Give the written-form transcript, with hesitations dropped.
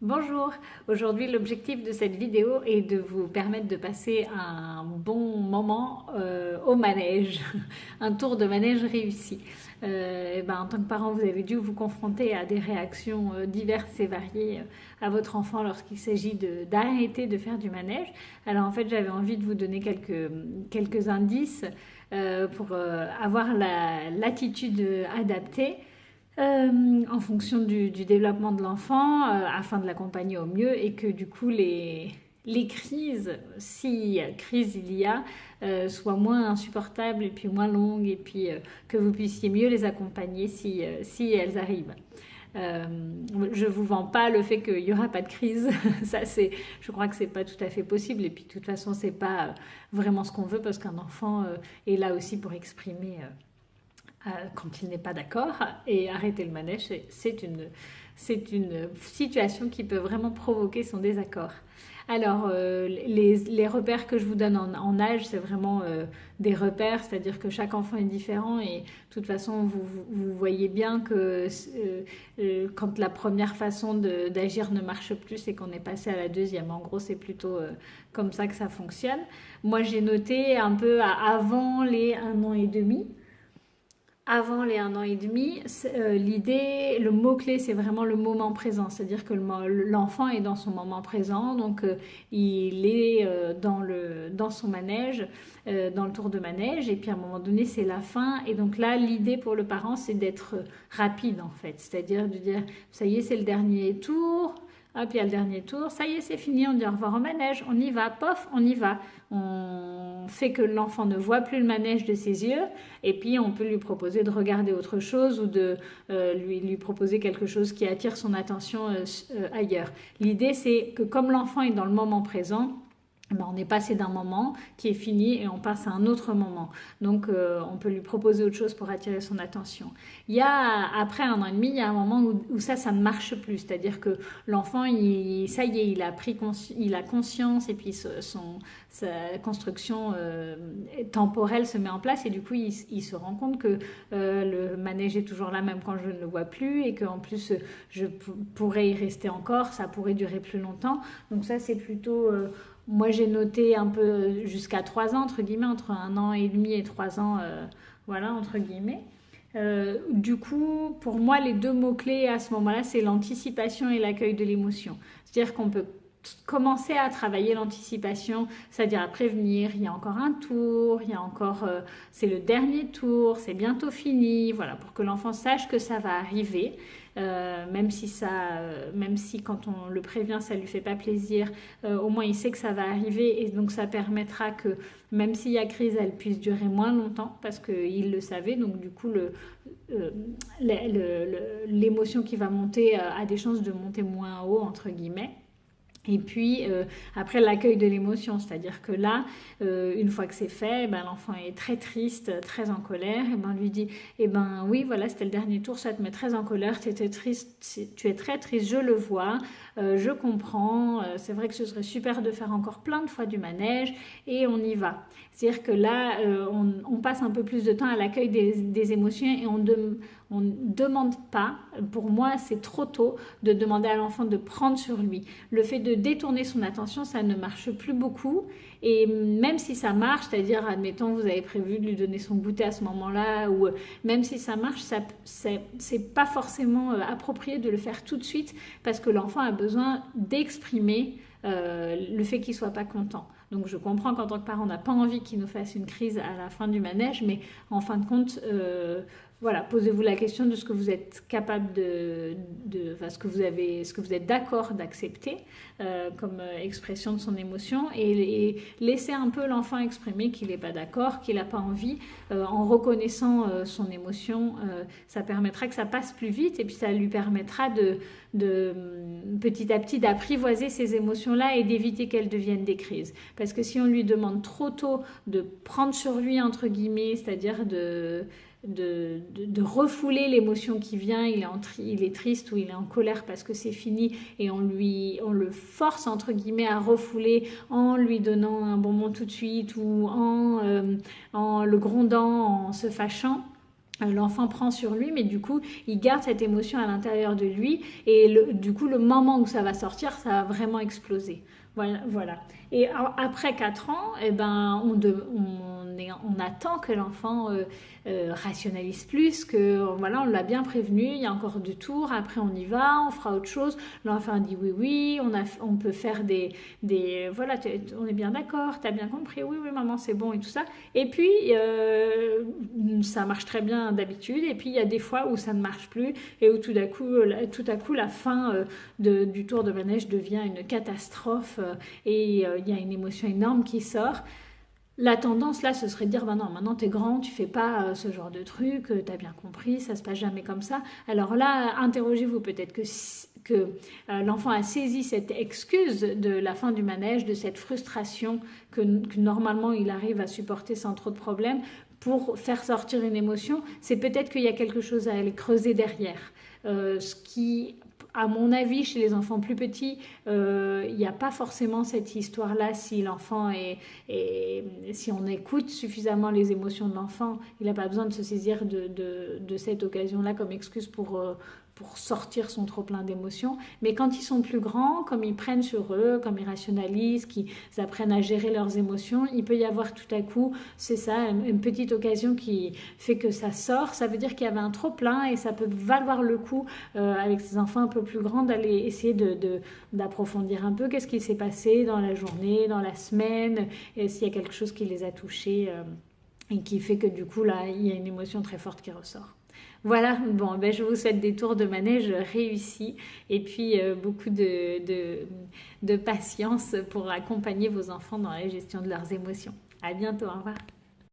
Bonjour, aujourd'hui l'objectif de cette vidéo est de vous permettre de passer un bon moment au manège, un tour de manège réussi. En tant que parent, vous avez dû vous confronter à des réactions diverses et variées à votre enfant lorsqu'il s'agit d'arrêter de faire du manège. Alors en fait, j'avais envie de vous donner quelques indices pour avoir l'attitude adaptée en fonction du développement de l'enfant, afin de l'accompagner au mieux et que du coup les crises, si crise il y a, soient moins insupportables et puis moins longues et puis que vous puissiez mieux les accompagner si elles arrivent. Euh, je vous vends pas le fait qu'il y aura pas de crise. Ça, je crois que c'est pas tout à fait possible. Et puis, de toute façon, c'est pas vraiment ce qu'on veut parce qu'un enfant est là aussi pour exprimer quand il n'est pas d'accord. Et arrêter le manège, c'est une situation qui peut vraiment provoquer son désaccord. Alors, les repères que je vous donne en âge, c'est vraiment des repères, c'est-à-dire que chaque enfant est différent et de toute façon, vous voyez bien que quand la première façon d'agir ne marche plus, c'est qu'on est passé à la deuxième. En gros, c'est plutôt comme ça que ça fonctionne. Moi, j'ai noté un peu avant les 1 an et demi. Avant les 1 an et demi, l'idée, le mot-clé, c'est vraiment le moment présent. C'est-à-dire que l'enfant est dans son moment présent, donc il est dans son manège, dans le tour de manège, et puis à un moment donné, c'est la fin. Et donc là, l'idée pour le parent, c'est d'être rapide, en fait. C'est-à-dire de dire, ça y est, c'est le dernier tour. Hop, il y a le dernier tour. Ça y est, c'est fini. On dit au revoir au manège. On y va. Pof, on y va. On fait que l'enfant ne voit plus le manège de ses yeux. Et puis, on peut lui proposer de regarder autre chose ou de lui proposer quelque chose qui attire son attention ailleurs. L'idée, c'est que comme l'enfant est dans le moment présent, on est passé d'un moment qui est fini et on passe à un autre moment. Donc, on peut lui proposer autre chose pour attirer son attention. Après 1 an et demi, il y a un moment où ça ne marche plus. C'est-à-dire que l'enfant, ça y est, il a conscience et puis sa construction temporelle se met en place et du coup, il se rend compte que le manège est toujours là même quand je ne le vois plus et qu'en plus, je pourrais y rester encore, ça pourrait durer plus longtemps. Donc ça, c'est plutôt... moi, j'ai noté un peu jusqu'à 3 ans, entre guillemets, entre 1 an et demi et 3 ans, voilà, entre guillemets. Du coup, pour moi, les deux mots-clés à ce moment-là, c'est l'anticipation et l'accueil de l'émotion. C'est-à-dire qu'on peut commencer à travailler l'anticipation, c'est-à-dire à prévenir, il y a encore un tour, il y a encore, c'est le dernier tour, c'est bientôt fini, voilà, pour que l'enfant sache que ça va arriver. Même si quand on le prévient, ça lui fait pas plaisir, au moins il sait que ça va arriver et donc ça permettra que même s'il y a crise, elle puisse durer moins longtemps parce qu'il le savait. Donc du coup, euh, l'émotion qui va monter a des chances de monter moins haut, entre guillemets. Et puis après l'accueil de l'émotion, c'est-à-dire que là, une fois que c'est fait, l'enfant est très triste, très en colère, et on lui dit, oui, voilà, c'était le dernier tour, ça te met très en colère, tu es très triste, je le vois, je comprends, c'est vrai que ce serait super de faire encore plein de fois du manège, et on y va. C'est-à-dire que là, on passe un peu plus de temps à l'accueil des émotions et on ne demande pas, pour moi c'est trop tôt, de demander à l'enfant de prendre sur lui. Le fait de détourner son attention, ça ne marche plus beaucoup. Et même si ça marche, c'est-à-dire, admettons, vous avez prévu de lui donner son goûter à ce moment-là, ou même si ça marche, c'est pas forcément approprié de le faire tout de suite parce que l'enfant a besoin d'exprimer le fait qu'il soit pas content. Donc je comprends qu'en tant que parent, on n'a pas envie qu'il nous fasse une crise à la fin du manège, mais en fin de compte, voilà, posez-vous la question de ce que vous êtes capable enfin, ce que vous êtes d'accord d'accepter comme expression de son émotion et laisser un peu l'enfant exprimer qu'il n'est pas d'accord, qu'il n'a pas envie, en reconnaissant son émotion. Ça permettra que ça passe plus vite et puis ça lui permettra de petit à petit d'apprivoiser ces émotions-là et d'éviter qu'elles deviennent des crises. Parce que si on lui demande trop tôt de prendre sur lui, entre guillemets, c'est-à-dire de refouler l'émotion qui vient, il est triste ou il est en colère parce que c'est fini et on le force entre guillemets à refouler en lui donnant un bonbon tout de suite ou en le grondant, en se fâchant. l'enfant prend sur lui, mais du coup, il garde cette émotion à l'intérieur de lui. Et du coup, le moment où ça va sortir, ça va vraiment exploser. Voilà, voilà. Et après 4 ans, eh ben, on attend que l'enfant rationalise plus, que voilà, on l'a bien prévenu, il y a encore 2 tours, après on y va, on fera autre chose. L'enfant dit oui, oui, on peut faire voilà, on est bien d'accord, t'as bien compris, oui, oui, maman, c'est bon et tout ça. Et puis, ça marche très bien d'habitude, et puis il y a des fois où ça ne marche plus, et où tout à coup la fin du tour de manège devient une catastrophe, et il y a une émotion énorme qui sort. La tendance là, ce serait de dire bah non, maintenant t'es grand, tu fais pas ce genre de truc, t'as bien compris, ça se passe jamais comme ça. Alors là, interrogez-vous peut-être que l'enfant a saisi cette excuse de la fin du manège, de cette frustration que normalement il arrive à supporter sans trop de problèmes, pour faire sortir une émotion. C'est peut-être qu'il y a quelque chose à aller creuser derrière. Ce qui, à mon avis, chez les enfants plus petits, il n'y a pas forcément cette histoire-là. Si l'enfant si on écoute suffisamment les émotions de l'enfant, il n'a pas besoin de se saisir de cette occasion-là comme excuse pour sortir son trop-plein d'émotions. Mais quand ils sont plus grands, comme ils prennent sur eux, comme ils rationalisent, qu'ils apprennent à gérer leurs émotions, il peut y avoir tout à coup, c'est ça, une petite occasion qui fait que ça sort. Ça veut dire qu'il y avait un trop-plein, et ça peut valoir le coup, avec ces enfants un peu plus grands, d'aller essayer d'approfondir un peu qu'est-ce qui s'est passé dans la journée, dans la semaine, et s'il y a quelque chose qui les a touchés, et qui fait que du coup, là, il y a une émotion très forte qui ressort. Voilà, bon, ben je vous souhaite des tours de manège réussis, et puis beaucoup de patience pour accompagner vos enfants dans la gestion de leurs émotions. À bientôt, au revoir.